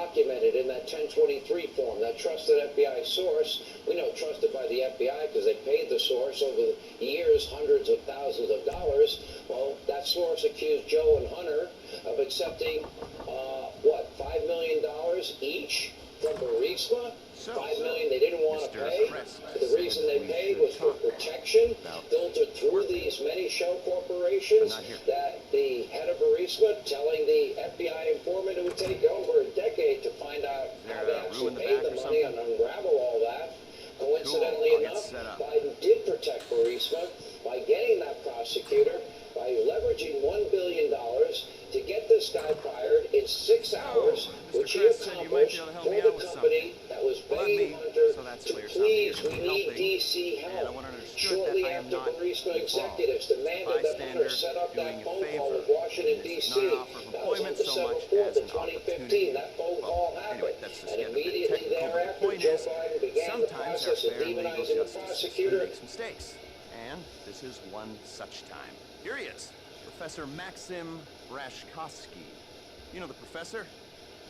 documented in that 1023 form, that trusted FBI source. We know trusted by the FBI because they paid the source over the years hundreds of thousands of dollars. Well, that source accused Joe and Hunter of accepting, $5 million each from Burisma? $5 million they didn't want to pay. The reason they paid was for protection, filtered through these many shell corporations, that the head of Burisma telling the FBI informant it would take over a decade to find out how they actually paid the money and unravel all that. Coincidentally enough, Biden did protect Burisma by getting that prosecutor, by leveraging $1 billion to get this guy fired in 6 hours, which he accomplished for the company that was paying Hunter to please, we need D.C. help. Shortly after Burisma executives demanded that Hunter set up that phone call with Washington, D.C. That was on December 4th of 2015. That phone call happened. And immediately thereafter, Joe Biden began the process of demonizing the prosecutor. Mistakes. And this is one such time. Here he is, Professor Maxim Brashkovsky. You know the professor?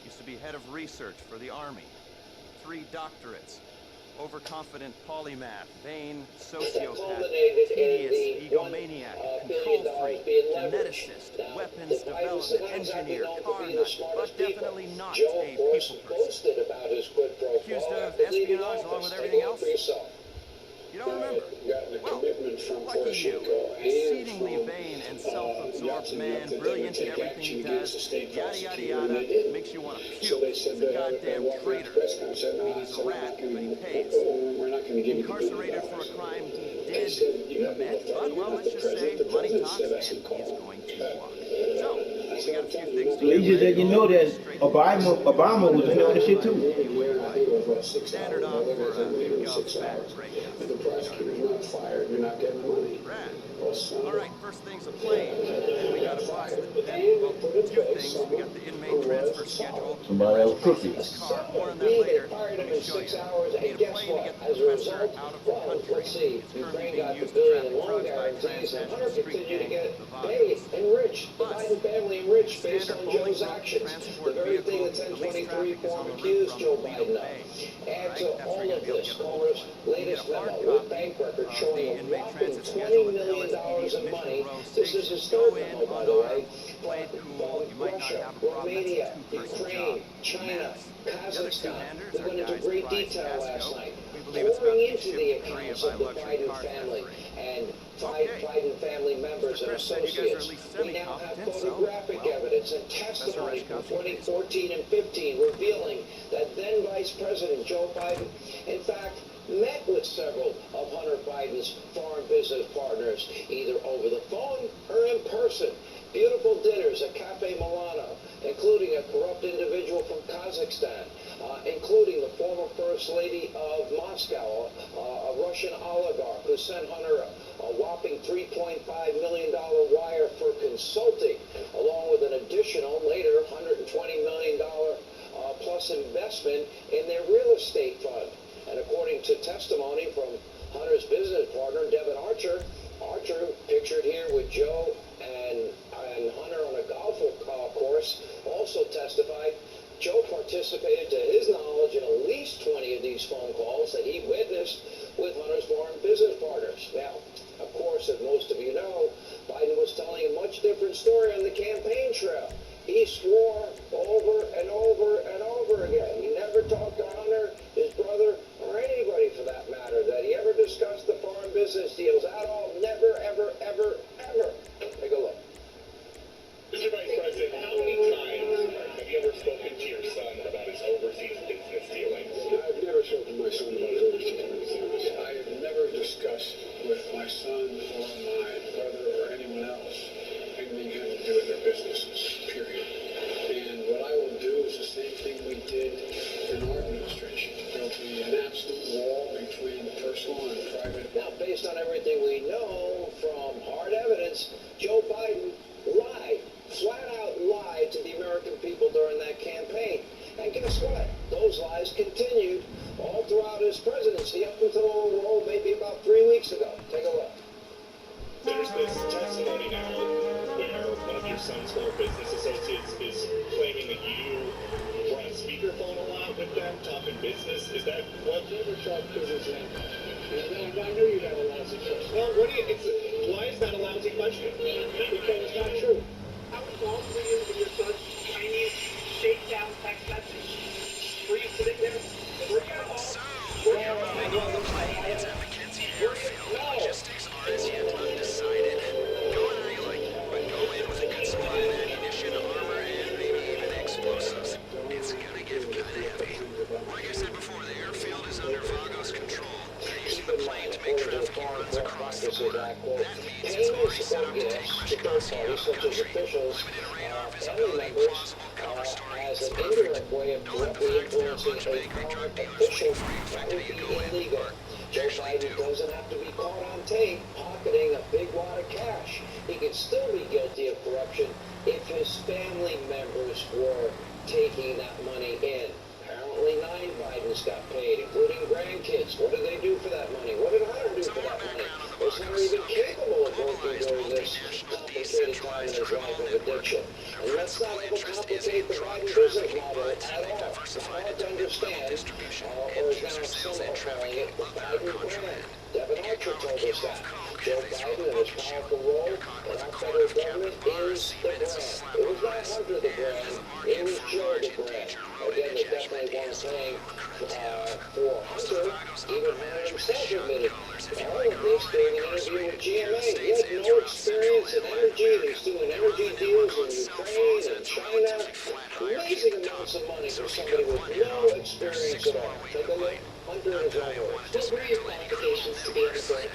Used to be head of research for the Army. 3 doctorates. Overconfident polymath, vain sociopath, tedious egomaniac, control freak, geneticist, weapons development, engineer, car nut, but definitely not a people person. Accused of espionage along with everything else? You don't remember? Well, lucky you. Exceedingly vain and self-absorbed man, brilliant at everything he does, yada yada yada, makes you want to puke. He's a goddamn traitor. I mean, he's a rat, but he pays. Incarcerated for a crime he did commit, but, well, let's just say money talks and he's going to walk. So, we got a few things to get. You know that Obama was in on the shit too. Standard off for a gov breakup. If the prosecutor's not fired, you're not getting the money. All right, first thing's a plane. Then we got a bus. Then, well, 2 things. We got the inmate transfer schedule. Somebody else cooking. More on that later. Let me show you. We need a plane to get the professor out of the country. He's currently being used to traffic drugs by transnational street gang, the Vagos. Enriched. The Biden family enriched based on Joe's actions. The very thing the 1023 form accused Joe Biden of. Add to all of this, Comer's latest memo with bank records showing a whopping $20 million of money. This is his third memo, by the way. Russia, Romania, Ukraine, China, Kazakhstan. We went into great detail last night. Pouring into the accounts of the Biden family and 5 Biden family members and associates. We now have photographic evidence and testimony from 2014 and 15 revealing that then Vice President Joe Biden, in fact, met with several of Hunter Biden's foreign business partners, either over the phone or in person. Beautiful dinners at Cafe Milano, including a corrupt individual from Kazakhstan, including the former First Lady of Moscow, a Russian oligarch who sent Hunter a whopping $3.5 million wire for consulting, along with an additional, later, $120 million plus investment in their real estate fund. And according to testimony from Hunter's business partner, Devin Archer, pictured here with Joe and Hunter on a golf course, also testified Joe participated, to his knowledge, in at least 20 of these phone calls that he witnessed with Hunter's foreign business partners. Now, of course, as most of you know, Biden was telling a much different story on the campaign trail. He swore over and over and over again. He never talked to Hunter, his brother, or anybody for that matter, that he ever discussed the foreign business deals at all. Never, ever, ever, ever. Take a look. Mr. Vice President, how many times have you ever spoken to your son about his overseas business dealings? I've never spoken to my son about his overseas business dealings. I have never discussed with my son or my brother or anyone else anything having to do with their businesses, period. And what I will do is the same thing we did in our administration. There'll be an absolute wall between personal and private. Now, based on everything we know from hard evidence, Joe Biden lied, flat out lied to the American people during that campaign. And guess what? Those lies continued all throughout his presidency up until, maybe about 3 weeks ago. Take a look. There's this testimony now where one of your son's former business associates is claiming that you were on speaker talking business? Is that what? Never talk business like that. I knew you'd have a lousy question. Well, why is that a lousy question? Because it's not true. How involved were you in your son's Chinese shakedown text message? Were you sitting there? Were you all? Moving on the plane, it's at Mackenzie Airfield. Logistics are as yet undecided. Go in how you like, but go in with a good supply of ammunition, armor, and maybe even explosives. It's gonna get kind of heavy. Like I said before, the airfield is under Vago's control. They're using the plane to make trafficking runs across the border. That means it's already set up to take Reshkovsky out of the country. Limited radar visibility, plausible cover story. As It's an perfect. indirect way of No, in directly fact, there are a influencing bunch of a angry drug foreign dealers official, waiting for you that to would be go in. illegal. Joe Usually Biden do. doesn't have to be caught on tape pocketing a big wad of cash. He could still be guilty of corruption if his family members were taking that money in. Apparently 9 Bidens got paid, including grandkids. What did they do for that money? What did Hunter do for that money? Was Hunter even capable of working during this complicated time in his life of addiction? And let's not overcomplicate the Biden business model at all. It's not hard to understand, or as now some are calling it, the Biden brand. Devin Archer told us that. Joe Biden and his powerful role in our federal government is the brand. It was not Hunter the brand, it was Joe the brand. Again, they definitely weren't paying for Hunter. Even Hunter himself admitted all of this during an interview with GMA. He had no experience in energy, and he's doing energy deals in Ukraine and China. Amazing amounts of money for somebody with no experience at all. Take a look. Hunter is over. What were your qualifications to be on the board?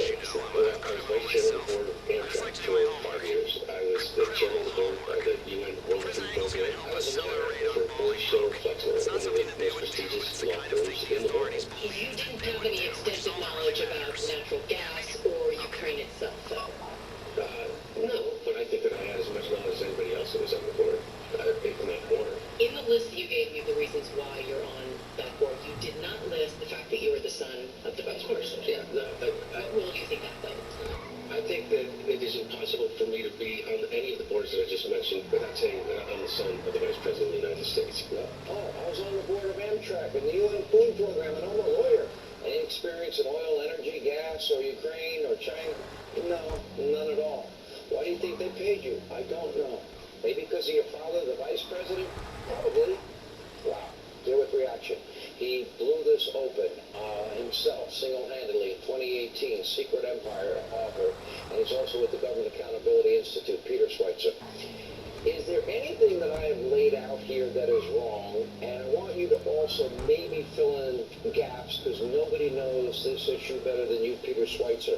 Well, I was vice chairman of the board of Amtrak for 5 years. I was the chairman of the board of the UN World Food Program. I was for board so flexible, one of the most prestigious law firms in the world. You didn't have any extensive knowledge about natural gas or Ukraine itself, though. No, but I think that I had as much knowledge as anybody else that was on the board, if not more. In the list you gave me of the reasons why you're on that board, you did not list the fact that you were the son of the vice president. Yeah, no, What role do you think that played? I think that it is impossible for me to be on any of the boards that I just mentioned without saying that I'm the son of the Vice President of the United States. No. Oh, I was on the board of Amtrak and the UN Food Program, and I'm a lawyer. Any experience in oil, energy, gas, or Ukraine, or China? No, none at all. Why do you think they paid you? I don't know. Maybe because of your father, the vice president? Probably. Wow. Deal with reaction. He blew this open himself, single-handedly, in 2018, Secret Empire author, and he's also with the Government Accountability Institute, Peter Schweitzer. Is there anything that I have laid out here that is wrong? And I want you to also maybe fill in gaps, because nobody knows this issue better than you, Peter Schweitzer.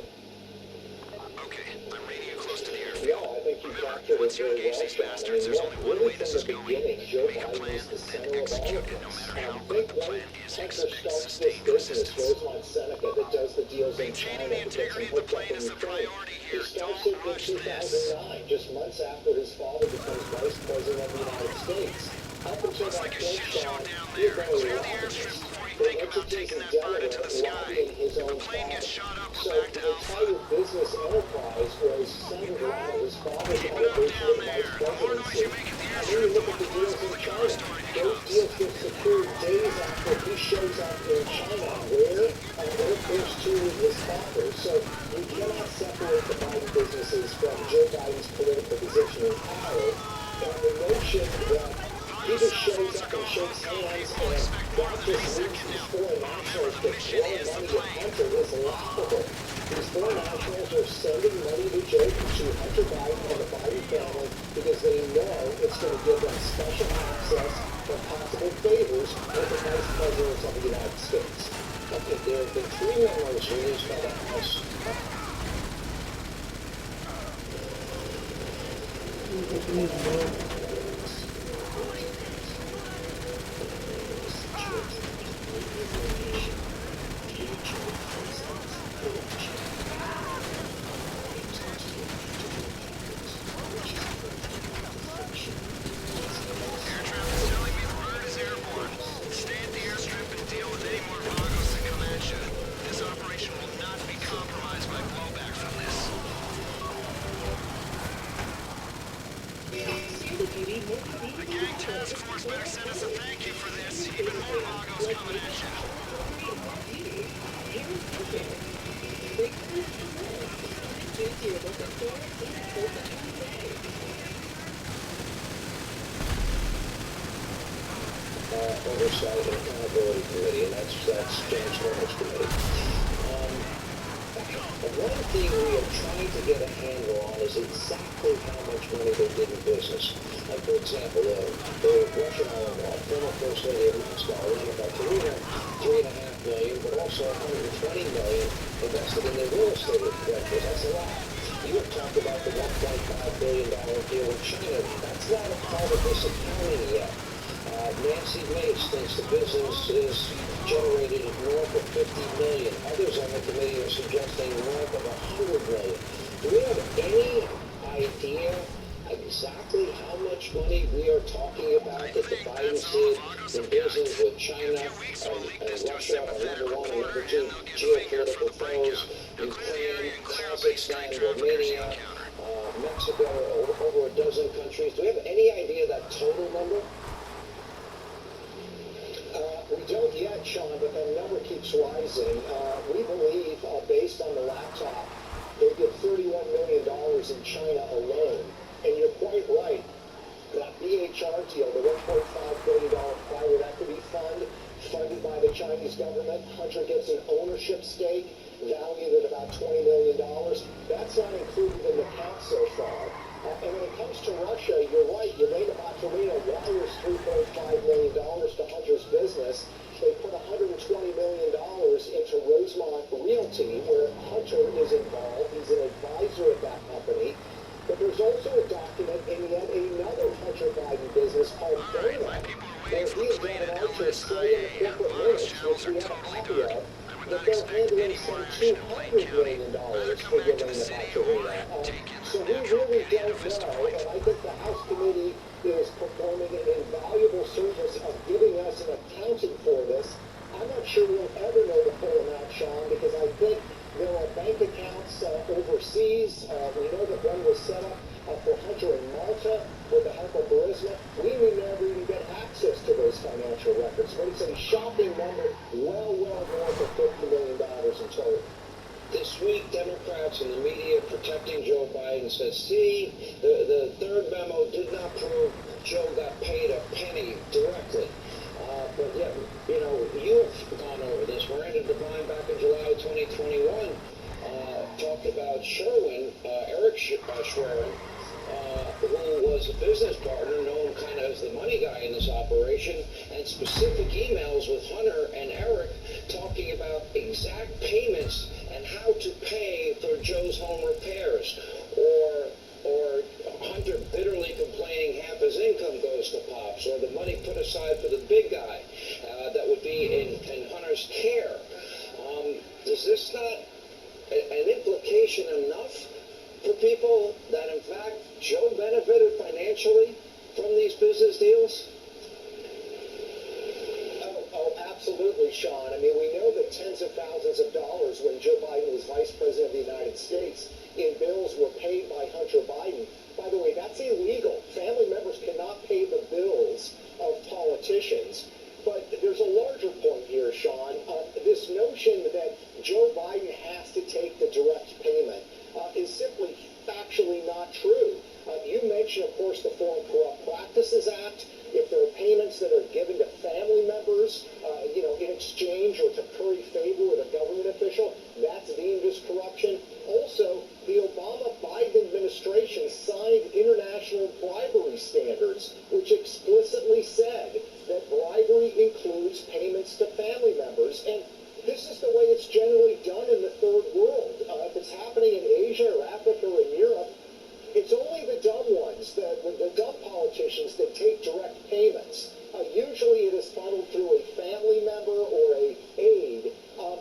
Okay, I'm reading you close to the airfield. Yeah, I think you captured it Once you very engage well, these John. bastards, there's only one way this is From the going. beginning, Joe Make a Biden plan is the and center of all execute of it, no this. matter And how I good think the when plan is, Hunter expect starts sustained this business, resistance. Rosemont Seneca, that does the deals in Maintaining China, the that gets integrity him of the hooked up plane in is the Ukraine. priority He here. starts Don't it in rush this. 2009, just months after his father becomes vice president of the United States. Up until Looks that like a point, shit show John, down you're there. very Clear the airstrip before you think about taking that bird into the sky. If the plane gets shot up, so we're back to the Alpha. entire business enterprise was centered around his father's Keep it up elevation down to there. vice The more noise presidency. you make at the And then airstrip, you the look at more the deals plausible in the cover China. story Those becomes. deals get secured days after he shows up in China, where they're close to his father. So you cannot separate the Biden businesses from Joe Biden's political position in power. And the notion that he just shows up and shakes hands and not just leaves these foreign nationals to throw money at Hunter is laughable. These foreign nationals are sending money to Hunter Biden and the Biden family because they know it's going to give them special access or possible favors with the vice presidents of the United States. Okay, there have been 3 memos released by the House. Air traffic's telling me the bird is airborne. Stay at the airstrip and deal with any more Vagos that come at you. This operation will not be compromised by blowback from this. See the Oversight and Accountability Committee, and that's James Herman's committee. One thing we are trying to get a handle on is exactly how much money they did in business. Like, for example, the Russian oligarch, former First Lady of Moscow, ran about $3.5 million, but also $120 million invested in their real estate ventures. That's a lot. You have talked about the $1.5 billion deal with China. That's not a part of this accounting yet. Nancy Mace thinks the business is generated north of $50 million. Others on the committee are suggesting north of $100 million. Do we have any idea exactly how much money we are talking about that the Biden did in business with China and Russia are number one and number two geopolitical foes, Ukraine, Kazakhstan, Romania, Mexico, over a dozen countries? Do we have any idea that total number? We don't yet, Sean, but that number keeps rising. We believe, based on the laptop, they did $31 million in China alone. And you're quite right. That BHR deal, the $1.5 billion private equity fund funded by the Chinese government, Hunter gets an ownership stake valued at about $20 million. That's not included in the count so far. And when it comes to Russia, you're right. Yelena Baturina wires $3.5 million to Hunter's business. They put $120 million into Rosemont Realty, where Hunter is involved. He's an advisor at that company. But there's also a document in yet another Hunter Biden business called Dana, where he and Devin Archer say in the corporate minutes, which we have a copy of, that they're handling some $200 million for Yelena Baturina. So we really don't know, and I think the House committee is performing an invaluable service of giving us an accounting for this. I'm not sure we'll ever know the full amount, Sean, because I think there are bank accounts overseas. We know that one was set up for Hunter in Malta with the help of Burisma. We may never even get access to those financial records, but it's a shocking number, well north of $50 million in total. This week, Democrats and the media protecting Joe Biden said, see, the third memo did not prove Joe got paid a penny directly. But yet, you know, you have gone over this. Miranda Devine back in July 2021 talked about Sherwin, Eric Schwerin, who was a business partner, known kind of as the money guy in this operation, and specific emails with Hunter and Eric talking about exact payments and how to pay for Joe's home repairs, or Hunter bitterly complaining half his income goes to Pops, or the money put aside for the big guy that would be in Hunter's care. Is this not an implication enough for people that, in fact, Joe benefited financially from these business deals? Oh, absolutely, Sean. I mean, we know that tens of thousands of dollars when Joe Biden was vice president of the United States in bills were paid by Hunter Biden. By the way, that's illegal. Family members cannot pay the bills of politicians. But there's a larger point here, Sean. This notion that Joe Biden has to take the direct payment is simply factually not true. You mentioned, of course, the Foreign Corrupt Practices Act. If there are payments that are given to family members, in exchange or to curry favor with a government official, that's deemed as corruption. Also, the Obama-Biden administration signed international bribery standards, which explicitly said that bribery includes payments to family members. And this is the way it's generally done in the third world. If it's happening in Asia or Africa or in Europe, it's only the dumb ones, the dumb politicians that take direct payments. Usually it is funneled through a family member or a aide.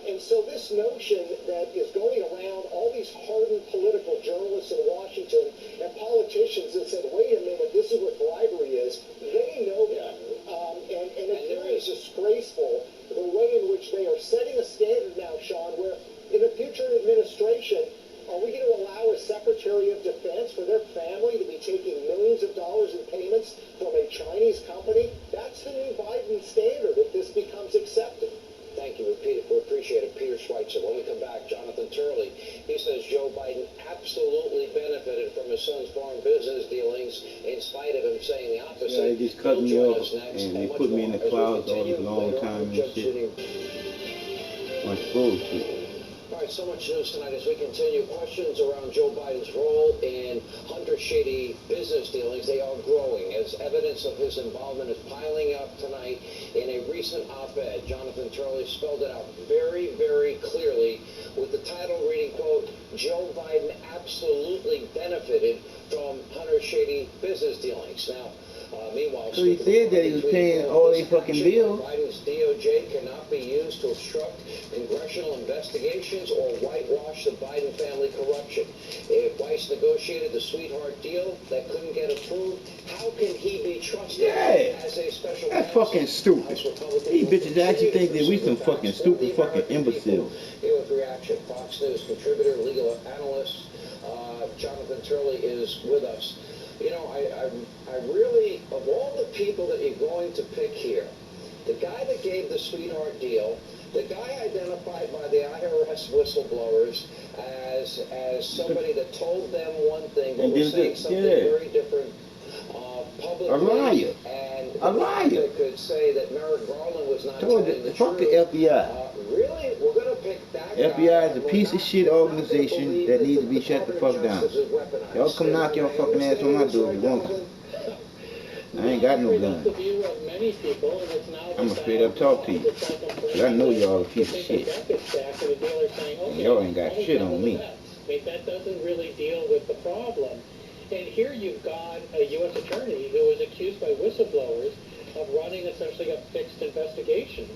And so this notion that is going around, all these hardened political journalists in Washington and politicians that said, wait a minute, this is what bribery is, they know better. And it's very disgraceful the way in which they are setting a standard now, Sean, where in a future administration, are we going to allow a Secretary of Defense for their family to be taking millions of dollars in payments from a Chinese company? That's the new Biden standard if this becomes accepted. absolutely benefited from his son's foreign business dealings, in spite of him saying the opposite. Yeah, they just cut me off and they put me in the clouds all this long time and shit. I'm supposed to. All right, so much news tonight as we continue. Questions around Joe Biden's role in Hunter shady business dealings, they are growing as evidence of his involvement is piling up tonight. In a recent op-ed, Jonathan Turley spelled it out very, very clearly with the title reading, quote, Joe Biden absolutely benefited from Hunter shady business dealings. Now, meanwhile, so he said that he was paying all these fucking bills. Biden's DOJ cannot be used to obstruct congressional investigations or whitewash the Biden family corruption. If Weiss negotiated the sweetheart deal that couldn't get approved, how can he be trusted as a special That's counsel? fucking stupid. These bitches actually think that we some fucking stupid fucking imbeciles. Here with reaction, Fox News contributor, legal analyst, Jonathan Turley is with us. You know, I really, of all the people that you're going to pick here, the guy that gave the sweetheart deal, the guy identified by the IRS whistleblowers as somebody that told them one thing but was saying something very different publicly. A liar. And a liar. Could say that Merrick Garland was not telling the fuck truth. the FBI. Really? We're going to pick that FBI is a piece of shit organization that needs to be shut the fuck down. Y'all come knock your fucking ass on my door if you want to. I ain't got no gun. I'ma straight up talk to you. Cause I know y'all a piece of shit. And y'all ain't got shit on me. I mean, that doesn't really deal with the problem. And here you've got a U.S. attorney who was accused by whistleblowers of running essentially a fixed investigation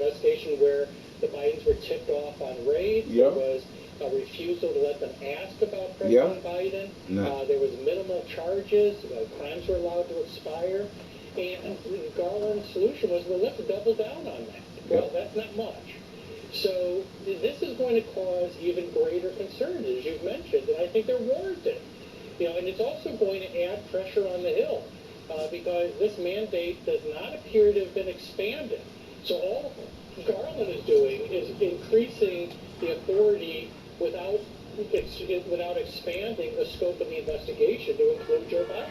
where the Bidens were tipped off on raids. Yep. There was a refusal to let them ask about President Biden. No. There was minimal charges. Crimes were allowed to expire. And Garland's solution was, well, let's double down on that. Well, that's not much. So this is going to cause even greater concern, as you've mentioned, and I think they're warranted. You know, and it's also going to add pressure on the Hill because this mandate does not appear to have been expanded. So all Garland is doing is increasing the authority without expanding the scope of the investigation to include Joe Biden.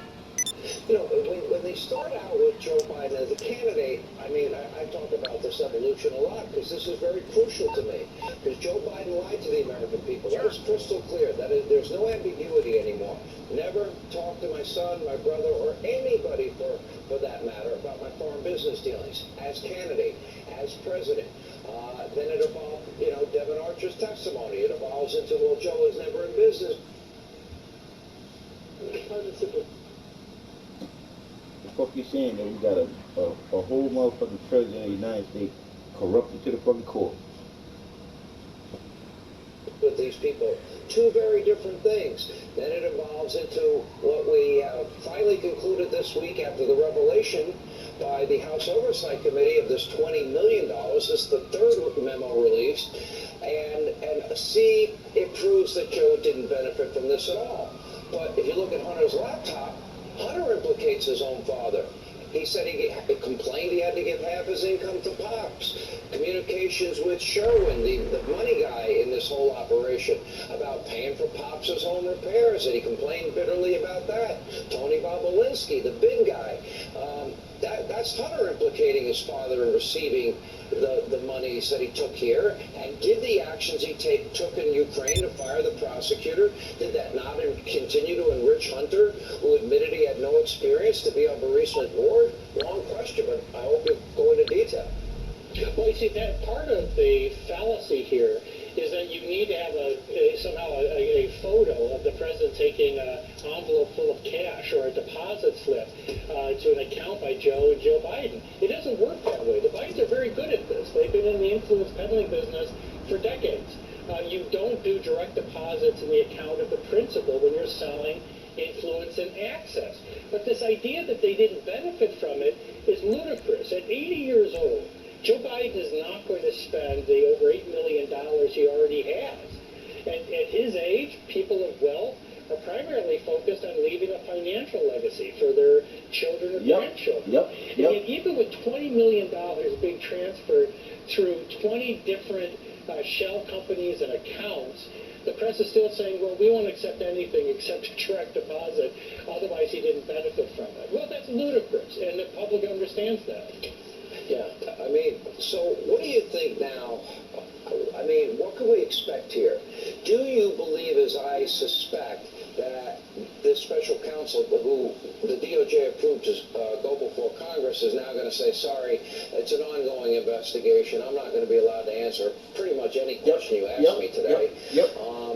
You know, when they start out with Joe Biden as a candidate, I mean, I talk about this evolution a lot because this is very crucial to me. Because Joe Biden lied to the American people. That is crystal clear. That is, there's no ambiguity anymore. Never talk to my son, my brother, or anybody for that matter about my foreign business dealings. As candidate, as president. Then it evolved, you know, Devin Archer's testimony. It evolves into, well, Joe is never in business. The fuck you saying that we got a whole motherfucking president of the United States corrupted to the fucking core? With these people, two very different things. Then it evolves into what we finally concluded this week after the revelation by the House Oversight Committee of this $20 million. This is the third memo released. And see, it proves that Joe didn't benefit from this at all. But if you look at Hunter's laptop, Hunter implicates his own father. He said he complained he had to give half his income to Pops. Communications with Sherwin, the money guy in this whole operation, about paying for Pops' home repairs, and he complained bitterly about that. Tony Bobolinsky, the big guy. That's Hunter implicating his father in receiving the monies that he took here, and did the actions he took in Ukraine to fire the prosecutor, did that not continue to enrich Hunter, who admitted he had no experience, to be on Burisma's board? Long question, but I hope you go into detail. Well, you see, that part of the fallacy here is that you need to have somehow a photo of the president taking an envelope full of cash or a deposit slip to an account by Joe and Joe Biden. It doesn't work that way. The Bidens are very good at this. They've been in the influence peddling business for decades. You don't do direct deposits in the account of the principal when you're selling influence and access. But this idea that they didn't benefit from it is ludicrous. At 80 years old, Joe Biden is not going to spend the over $8 million he already has. And at his age, people of wealth are primarily focused on leaving a financial legacy for their children or grandchildren. And even with $20 million being transferred through 20 different shell companies and accounts, the press is still saying, well, we won't accept anything except a direct deposit, otherwise he didn't benefit from it. Well, that's ludicrous, and the public understands that. Yeah, I mean, so what do you think now? I mean, what can we expect here? Do you believe, as I suspect, that this special counsel who the DOJ approved to go before Congress is now going to say, sorry, it's an ongoing investigation. I'm not going to be allowed to answer pretty much any question you ask me today.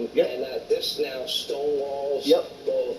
And that this now stonewalls both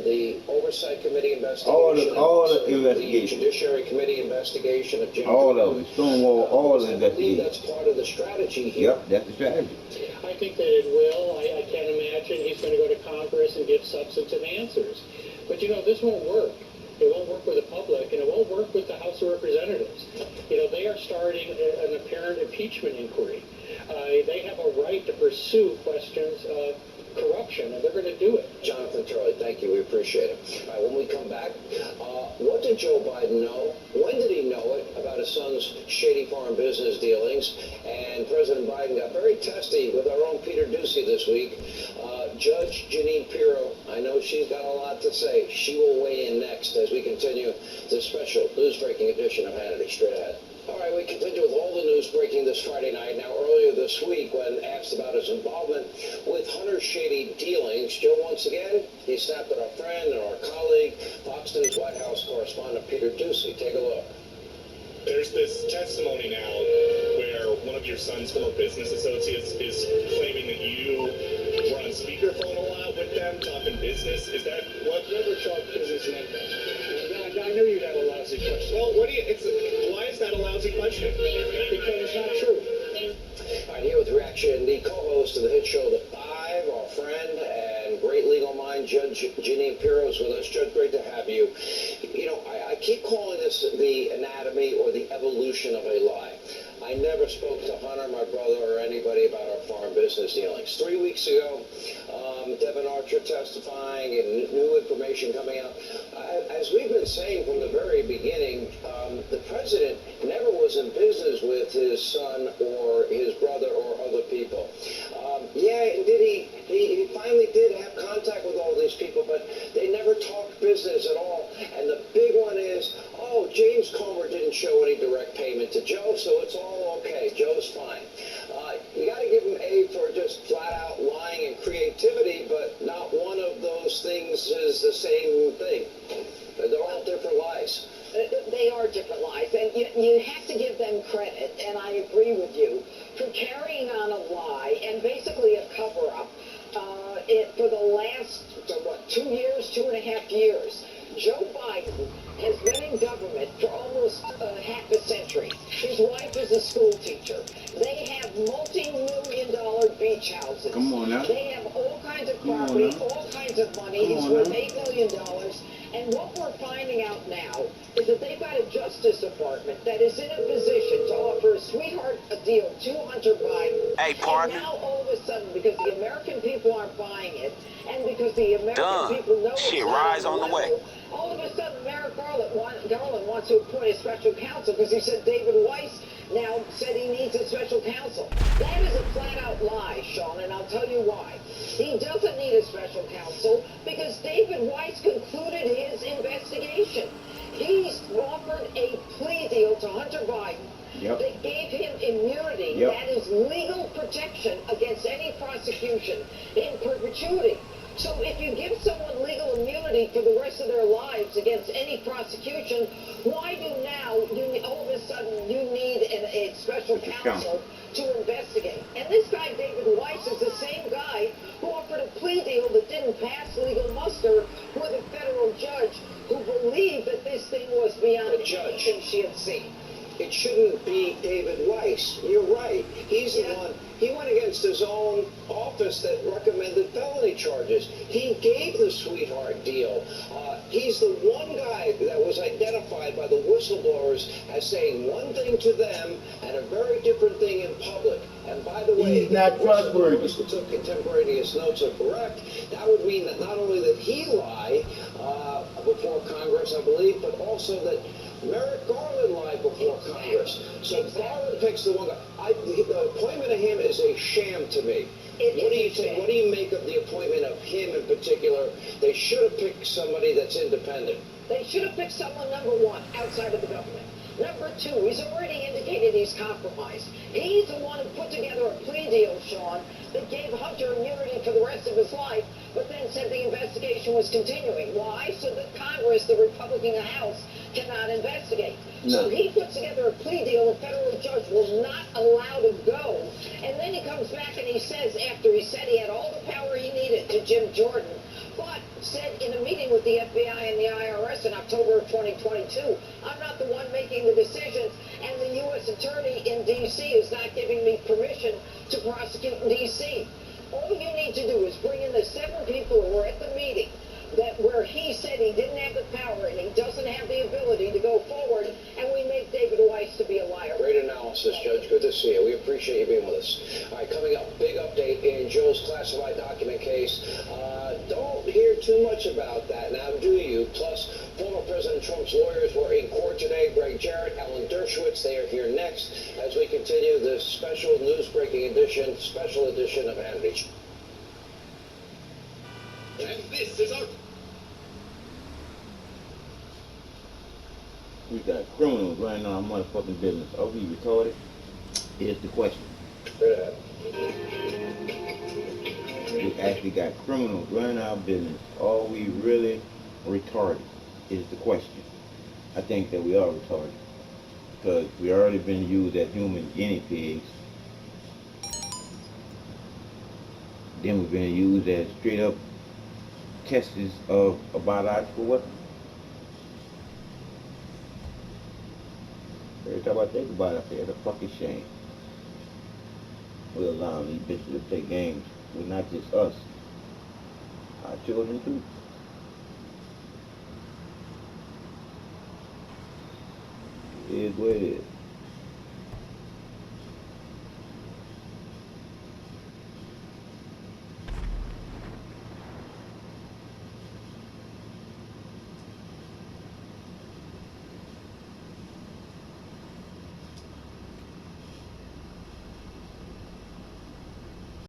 the Oversight Committee investigation, all the investigation, the Judiciary Committee investigation of Jim all of it, stonewall all the investigation. That's part of the strategy here. Yep, that's the strategy. I think that it will. I can't imagine he's going to go to Congress and give substantive answers. But, you know, this won't work. It won't work with the public, and it won't work with the House of Representatives. You know, they are starting an apparent impeachment inquiry. They have a right to pursue questions of corruption, and they're going to do it. Jonathan Turley, thank you. We appreciate it. All right, when we come back, what did Joe Biden know? When did he know it about his son's shady foreign business dealings? And President Biden got very testy with our own Peter Doocy this week. Judge Jeanine Pirro, I know she's got a lot to say. She will weigh in next as we continue this special news-breaking edition of Hannity Straight Ahead. All right, we continue with all the news breaking this Friday night. Now, earlier this week, when asked about his involvement with Hunter's shady dealings, Joe, once again, he snapped at our friend and our colleague, Fox News White House correspondent Peter Doocy. Take a look. There's this testimony now where one of your son's former business associates is claiming that you were on speakerphone a lot with them, talking business. Is that what? Never talk business like that. I knew you'd have a lousy question. Well, why is that a lousy question? Because it's not true. All right, here with reaction, the co-host of the hit show The Five, our friend and great legal mind, Judge Jeanine Pirro is with us. Judge, great to have you. You know, I keep calling this the anatomy or the evolution of a lie. I never spoke to Hunter, my brother, or anybody about our foreign business dealings. 3 weeks ago, Devin Archer testifying and new information coming out. As we've been saying from the very beginning, the president never was in business with his son or his brother or other people. He finally did have contact with all these people, but they never talked business at all. And the big one is, James Comer didn't show any direct payment to Joe, so it's all okay. Joe's fine. You got to give him A for just flat out lying and creativity, but not one of those things is the same thing. They're all different lies. They are different lies, and you have to give them credit, and I agree with you, for carrying on a lie and basically a cover-up for the last, 2.5 years. Joe Biden has been in government for almost half a century. His wife is a school teacher. They have multi-million-dollar beach houses. Come on now. They have all kinds of property, all kinds of money. He's worth $8 million. And what we're finding out now is that they've got a Justice Department that is in a position to offer a sweetheart a deal to Hunter Biden. Hey, partner. And now all of a sudden, because the American people aren't buying it, and because the American people know it's rise on the way. All of a sudden, Merrick Garland wants to appoint a special counsel because he said David Weiss now said he needs a special counsel. That is a flat-out lie, Sean, and I'll tell you why. He doesn't need a special counsel because David Weiss concluded his investigation. He's offered a plea deal to Hunter Biden. Yep. They gave him immunity. Yep. That is legal protection against any prosecution in perpetuity. So if you give someone legal immunity for the rest of their lives against any prosecution, why do now, all of a sudden, you need a special counsel to investigate? And this guy, David Weiss, is the same guy who offered a plea deal that didn't pass legal muster with a federal judge who believed that this thing was beyond anything she had seen. It shouldn't be David Weiss. You're right. He's the one. He went against his own office that recommended felony charges. He gave the sweetheart deal. He's the one guy that was identified by the whistleblowers as saying one thing to them and a very different thing in public. And by the way, he's not trustworthy. If the contemporaneous notes are correct, that would mean that not only did he lie before Congress, I believe, but also that Merrick Garland lied before Congress. So Garland picks the one guy. The appointment of him is a sham to me. What do you make of the appointment of him in particular? They should have picked somebody that's independent. They should have picked someone, number one, outside of the government. Number two, he's already indicated he's compromised. He's the one who put together a plea deal, Sean, that gave Hunter immunity for the rest of his life, but then said the investigation was continuing. Why? So that Congress, the Republican House, cannot investigate. No. So he puts together a plea deal, a federal judge will not allow to go. And then he comes back and he says, after he said he had all the power he needed to Jim Jordan, but said in a meeting with the FBI and the IRS in October of 2022, I'm not the one making the decisions, and the U.S. Attorney in D.C. is not giving me permission to prosecute in D.C. All you need to do is bring in the 7 people who were at the meeting where he said he didn't have the power and he doesn't have the ability to go forward, and we make David Weiss to be a liar. Great analysis, Judge. Good to see you. We appreciate you being with us. All right, coming up, big update in Joe's classified document case. Don't hear too much about that now, do you? Plus, former President Trump's lawyers were in court today. Greg Jarrett, Alan Dershowitz, they are here next as we continue this special news-breaking edition, special edition of Hannity. And this is our... We got criminals running our motherfucking business. Are we retarded? Here's the question. We actually got criminals running our business. Are we really retarded? Is the question. I think that we are retarded. Because we already been used as human guinea pigs. Then we've been used as straight up tests of a biological weapon. Every time I think about it, I say it's a fucking shame. We're allowing these bitches to play games with not just us, our children too. It is what it is.